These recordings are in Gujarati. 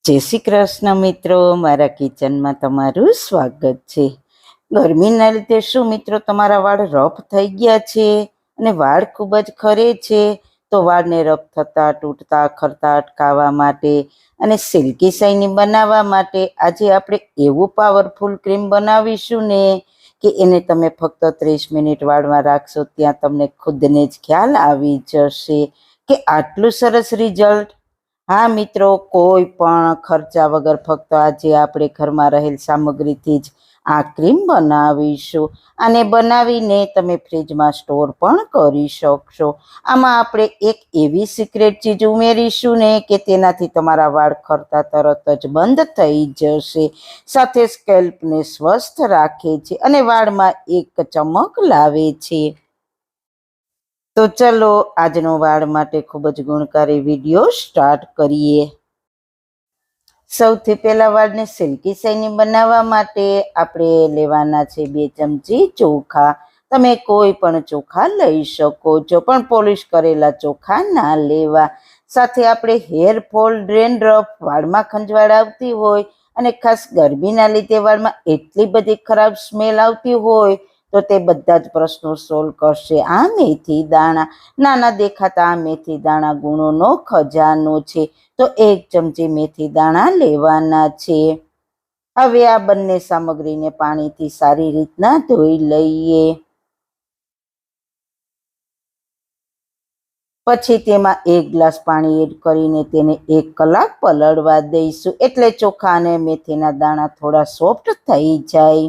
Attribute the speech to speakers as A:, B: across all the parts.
A: જય શ્રી કૃષ્ણ મિત્રો, મારા કિચનમાં તમારું સ્વાગત છે. ગરમીના લીધે શું મિત્રો તમારા વાળ રફ થઈ ગયા છે અને વાળ ખૂબ જ ખરે છે? તો વાળને રફ થતા, તૂટતા, ખરતા અટકાવવા માટે અને સિલ્કી શાઇની બનાવવા માટે આજે આપણે એવું પાવરફુલ ક્રીમ બનાવીશું ને કે એને તમે ફક્ત 30 મિનિટ વાળમાં રાખશો ત્યાં તમને ખુદને જ ખ્યાલ આવી જશે કે આટલું સરસ રિઝલ્ટ. હા મિત્રો, કોઈ પણ ખર્ચા વગર ફક્ત આજે આપણે ઘરમાં રહેલ સામગ્રીથી જ આ ક્રીમ બનાવીશું. આને બનાવીને તમે ફ્રીજમાં સ્ટોર પણ કરી શકશો. આમાં આપણે એક એવી સિક્રેટ ચીજ ઉમેરીશું ને કે તેનાથી તમારા વાળ ખરતા તરત જ બંધ થઈ જશે, સાથે સ્કેલ્પને સ્વસ્થ રાખે છે અને વાળમાં એક ચમક લાવે છે. તો ચલો આજનો વાળ માટે ખૂબ જ ગુણકારી વિડીયો સ્ટાર્ટ કરીએ. સૌથી પહેલા વાળને સિલ્કી શાઇની બનાવવા માટે આપણે લેવાના છે 2 ચમચી ચોખા. તમે કોઈ પણ ચોખા લઈ શકો છો, પણ પોલિશ કરેલા ચોખા ના લેવા. સાથે આપણે હેર ફોલ, ડ્રેન્ડ્રફ, વાળમાં ખંજવાળ આવતી હોય અને ખાસ ગરમીના લીધે વાળમાં એટલી બધી ખરાબ સ્મેલ આવતી હોય તો તે બધા જ પ્રશ્નો સોલ્વ કરશે આ મેથી દાણા. નાના દેખાતા આ મેથી દાણા ગુણોનો ખજાનો છે. તો 1 ચમચી મેથી દાણા લેવાના છે. હવે આ બંને સામગ્રીને પાણીથી સારી રીતના ધોઈ લઈએ. પછી તેમાં 1 ગ્લાસ પાણી એડ કરીને તેને 1 કલાક પલળવા દઈશું, એટલે ચોખા અને મેથીના દાણા થોડા સોફ્ટ થઈ જાય.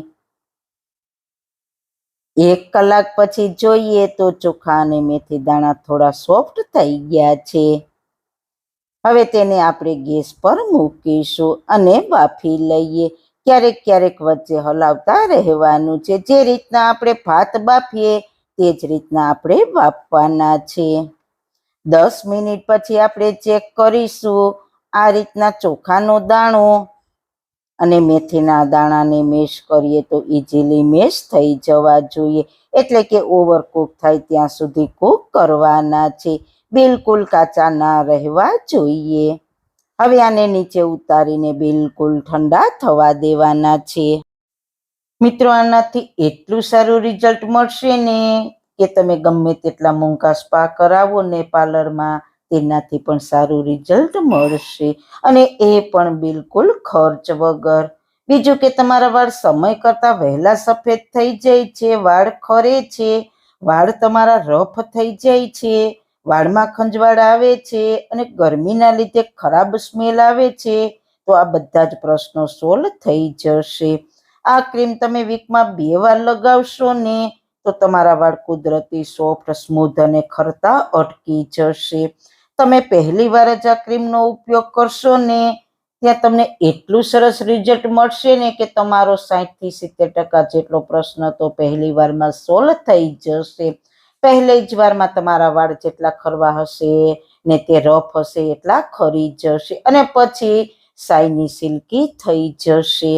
A: 1 કલાક પછી જોઈએ તો ચોખા અને મેથી દાણા થોડા સોફ્ટ થઈ ગયા છે. હવે તેને આપણે ગેસ પર મૂકીશું અને બાફી લઈએ. ક્યારેક ક્યારેક વચ્ચે હલાવતા રહેવાનું છે. જે રીતના આપણે ભાત બાફીએ તે જ રીતના આપણે બાફવાના છે. 10 મિનિટ પછી આપણે ચેક કરીશું. આ રીતના ચોખાનો દાણો અને મેથીના દાણાને મેશ કરીએ તો ઇઝીલી મેશ થઈ જવા જોઈએ, એટલે કે ઓવરકુક થાય ત્યાં સુધી કૂક કરવાના છે. બિલકુલ કાચા ના રહેવા જોઈએ. હવે આને નીચે ઉતારીને બિલકુલ ઠંડા થવા દેવાના છે. મિત્રો, આનાથી એટલું સારું રિઝલ્ટ મળશે ને કે તમે ગમે તેટલા મોંઘા સ્પા કરાવો ને પાર્લરમાં, તેનાથી પણ સારું રિઝલ્ટ મળશે અને એ પણ બિલકુલ ખર્ચ વગર. બીજું કે તમારા વાળ સમય કરતા વહેલા સફેદ થઈ જાય છે, વાળ ખરે છે, વાળ તમારા રફ થઈ જાય છે, વાળમાં ખંજવાળ આવે છે અને ગરમીના લીધે ખરાબ સ્મેલ આવે છે, તો આ બધા જ પ્રશ્નો સોલ્વ થઈ જશે. આ ક્રીમ તમે વીકમાં 2 વાર લગાવશો ને તો તમારા વાળ કુદરતી સોફ્ટ, સ્મૂધ અને ખરતા અટકી જશે. તમે પહેલી વાર જ આ ક્રીમનો ઉપયોગ કરશો ને ત્યાં તમને એટલું સરસ રિઝલ્ટ મળશે ને કે તમારો 60 થી 70% જેટલો પ્રશ્ન તો પહેલી વારમાં સોલ્વ થઈ જશે. પહેલી જ વારમાં તમારા વાળ જેટલા ખરવા હશે ને તે રફ હશે એટલા ખરી જશે અને પછી શાઇની સિલ્કી થઈ જશે.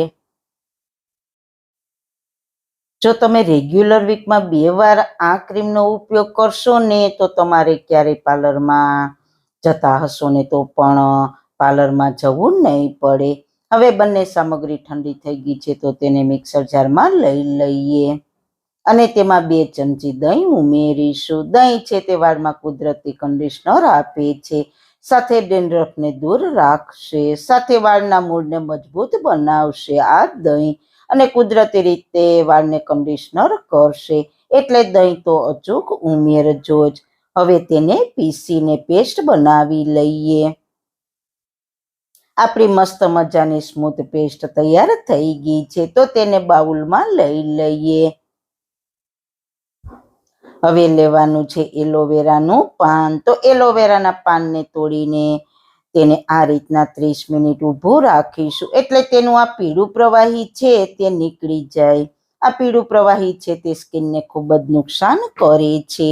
A: જો તમે રેગ્યુલર વીકમાં 2 વાર આ ક્રીમનો ઉપયોગ કરશો ને તો તમારે ક્યારેય પાર્લરમાં જતા હશો ને તો પણ પાર્લરમાં જવું નહીં પડે. હવે બંને સામગ્રી ઠંડી થઈ ગઈ છે તો તેને મિક્સર જારમાં લઈ લઈએ અને તેમાં 2 ચમચી દહીં ઉમેરીશું. દહીં છે તે વાળમાં કુદરતી કન્ડિશનર આપે છે, સાથે ડેન્ડ્રફને દૂર રાખશે, સાથે વાળના મૂળને મજબૂત બનાવશે. આ દહીં અને કુદરતી રીતે વાળને કન્ડિશનર કરશે, એટલે દહીં તો અચૂક ઉમેરજો જ. હવે તેને પીસીને પેસ્ટ બનાવી લઈએ. આપણી મસ્ત મજાની સ્મૂથ પેસ્ટ તૈયાર થઈ ગઈ છે, તો તેને બાઉલમાં લઈ લઈએ. હવે લેવાનું છે એલોવેરાનું પાન. તો એલોવેરાના પાનને તોડીને તેને આ રીતના 30 મિનિટ ઊભું રાખીશું, એટલે તેનું આ પીળું પ્રવાહી છે તે નીકળી જાય. આ પીળું પ્રવાહી છે તે સ્કિનને ખૂબ જ નુકસાન કરે છે.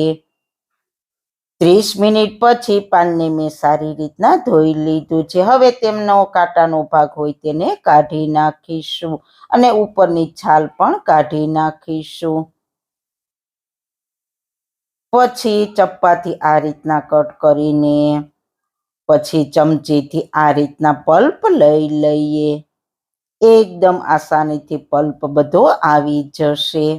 A: 30 મિનિટ પછી પાનને મેં સારી રીતના ધોઈ લીધું છે. હવે તેમનો કાંટાનો ભાગ હોય તેને કાઢી નાખીશું અને ઉપરની છાલ પણ કાઢી નાખીશું. પછી ચપ્પાથી આ રીતના કટ કરીને પછી ચમચીથી આ રીતના પલ્પ લઈ લઈએ. એકદમ આસાનીથી પલ્પ બધો આવી જશે.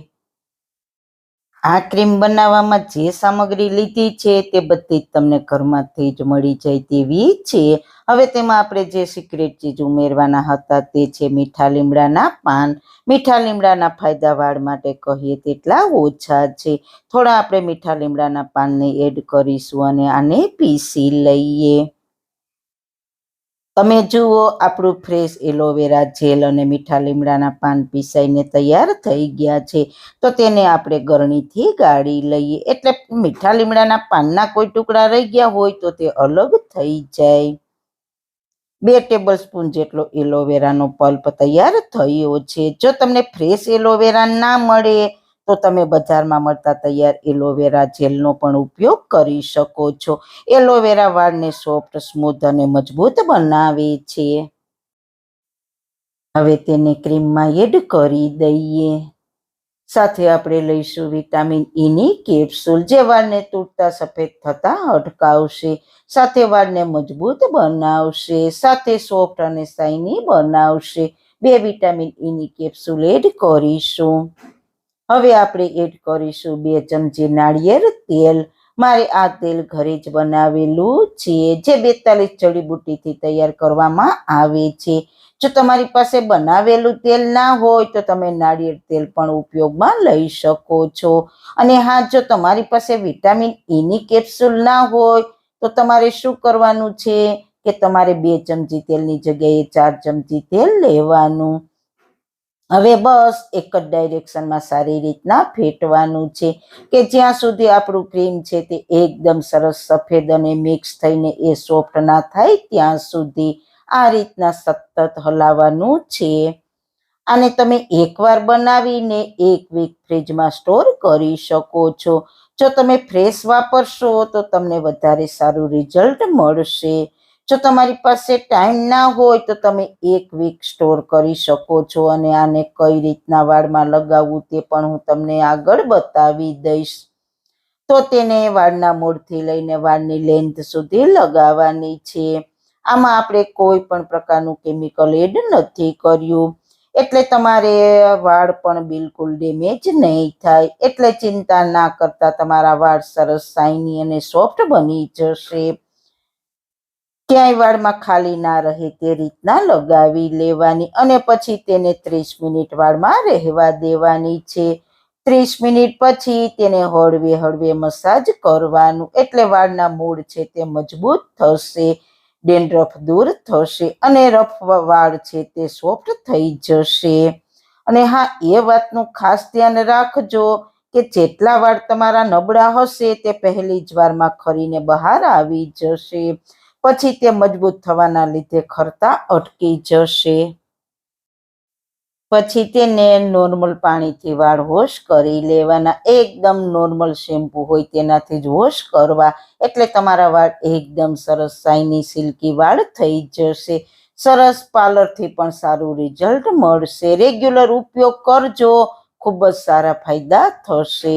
A: આ ક્રીમ બનાવવામાં જે સામગ્રી લીધી છે તે બધી જ તમને ઘરમાંથી જ મળી જાય તેવી છે. હવે તેમાં આપણે જે સિક્રેટ ચીજ ઉમેરવાના હતા તે છે મીઠા લીમડાના પાન. મીઠા લીમડાના ફાયદા વાળ માટે કહીએ તેટલા ઓછા છે. થોડા આપણે મીઠા લીમડાના પાનને એડ કરીશું અને આને પીસી લઈએ. તમે જુઓ આપણું ફ્રેશ એલોવેરા જેલ અને મીઠા લીમડાના પાન પીસાઈને તૈયાર થઈ ગયા છે. તો તેને આપણે ગરણીથી ગાળી લઈએ, એટલે મીઠા લીમડાના પાનના કોઈ ટુકડા રહી ગયા હોય તો તે અલગ થઈ જાય. 2 ટેબલસ્પૂન જેટલો એલોવેરાનો પલ્પ તૈયાર થયો છે. જો તમને ફ્રેશ એલોવેરા ના મળે તો તમે બજારમાં મળતા તૈયાર એલોવેરા જેલનો પણ ઉપયોગ કરી શકો છો. એલોવેરા વાળને સોફ્ટ, સ્મૂથ અને મજબૂત બનાવે છે. હવે તેને ક્રીમમાં એડ કરી દઈએ. સાથે આપણે લઈશું વિટામિન ઈની કેપ્સ્યુલ, જે વાળને તૂટતા સફેદ થતા અટકાવશે, સાથે વાળને મજબૂત બનાવશે, સાથે સોફ્ટ અને શાઇની બનાવશે. 2 વિટામિન ઈની કેપ્સ્યુલ એડ કરીશું. હવે આપણે એડ કરીશું 2 ચમચી નાળિયેર તેલ. મારે આ તેલ ઘરે જ બનાવેલું છે, જે 42 જડીબુટ્ટીથી તૈયાર કરવામાં આવે છે. જો તમારી પાસે બનાવેલું તેલ ના હોય તો તમે નાળિયેર તેલ પણ ઉપયોગમાં લઈ શકો છો. અને હા, જો તમારી પાસે વિટામિન ઈની કેપ્સ્યુલ ના હોય તો તમારે શું કરવાનું છે કે તમારે 2 ચમચી તેલની જગ્યાએ 4 ચમચી તેલ લેવાનું. હવે બસ એક જ ડાયરેક્શનમાં સારી રીતના ફેટવાનું છે કે જ્યાં સુધી આપણું ક્રીમ છે તે એકદમ સરસ સફેદ અને મિક્સ થઈને એ સોફ્ટ ના થાય ત્યાં સુધી આ રીતના સતત હલાવવાનું છે. આને તમે એકવાર બનાવીને 1 વીક ફ્રીજમાં સ્ટોર કરી શકો છો. જો તમે ફ્રેશ વાપરશો તો તમને વધારે સારું રિઝલ્ટ મળશે. જો તમારી પાસે ટાઈમ ના હોય તો તમે 1 વીક સ્ટોર કરી શકો છો. અને આને કઈ રીતના વાળમાં લગાવવું તે પણ હું તમને આગળ બતાવી દઈશ. તો તેને વાળના મૂળથી લઈને વાળની લેન્થ સુધી લગાવવાની છે. આમાં આપણે કોઈ પણ પ્રકારનું કેમિકલ એડ નથી કર્યું, એટલે તમારે વાળ પણ બિલકુલ ડેમેજ નહીં થાય. એટલે ચિંતા ના કરતા તમારા વાળ સરસ શાઇની અને સોફ્ટ બની જશે. ક્યાંય વાળમાં ખાલી ના રહે તે રીતના લગાવી લેવાની અને પછી તેને 30 મિનિટ વાળમાં રહેવા દેવાની છે. 30 મિનિટ પછી તેને હળવે હળવે મસાજ કરવાનું, એટલે વાળના મૂળ છે તે મજબૂત થશે, ડેન્ડ્રફ દૂર થશે અને રફ વાળ છે તે સોફ્ટ થઈ જશે. અને હા, એ વાતનું ખાસ ધ્યાન રાખજો કે જેટલા વાળ તમારા નબળા હશે તે પહેલી જ વારમાં ખરીને બહાર આવી જશે. પછી તે મજબૂત થવાના લીધે ખરતા અટકી જશે. પછી તેને નોર્મલ પાણીથી વાળ વોશ કરી લેવાના. એકદમ નોર્મલ શેમ્પુ હોય તેનાથી જ વોશ કરવા, એટલે તમારા વાળ એકદમ સરસ શાઇની સિલ્કી વાળ થઈ જશે. સરસ પાર્લરથી પણ સારું રિઝલ્ટ મળશે. રેગ્યુલર ઉપયોગ કરજો, ખૂબ જ સારા ફાયદા થશે.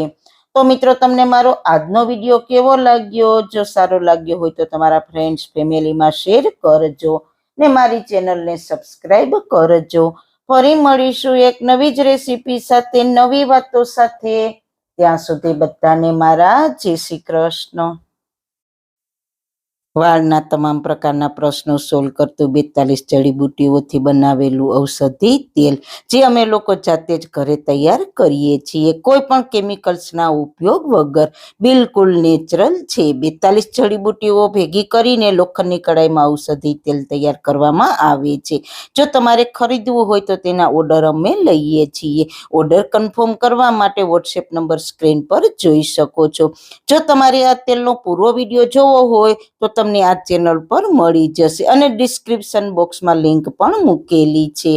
A: તો મિત્રો, તમને મારો આજનો વિડીયો કેવો લાગ્યો? જો સારો લાગ્યો હોય તો તમારા ફ્રેન્ડ્સ, ફેમિલીમાં શેર કરજો ને મારી ચેનલને સબસ્ક્રાઈબ કરજો. ફરી મળીશું એક નવી જ રેસીપી સાથે, નવી વાતો સાથે. ત્યાં સુધી બધાને મારા જય શ્રી કૃષ્ણ. વાળના તમામ પ્રકારના પ્રશ્નો સોલ્વ કરતું 42 જડીબુટ્ટીઓથી બનાવેલું ઔષધિ તેલ, જે અમે લોકો જાતે જ ઘરે તૈયાર કરીએ છીએ, કોઈ પણ કેમિકલ્સના ઉપયોગ વગર. બિલકુલ નેચરલ છે. 42 જડીબુટ્ટીઓ ભેગી કરીને લોખંડની કડાઈમાં ઔષધિ તેલ તૈયાર કરવામાં આવે છે. જો તમારે ખરીદવું હોય તો તેના ઓર્ડર અમે લઈએ છીએ. ઓર્ડર કન્ફર્મ કરવા માટે વોટ્સએપ નંબર સ્ક્રીન પર જોઈ શકો છો. જો તમારે આ તેલનો પૂરો વિડીયો જોવો હોય તો તમને આ ચેનલ પર મળી જશે અને ડિસ્ક્રિપ્શન બોક્સમાં લિંક પણ મૂકેલી છે.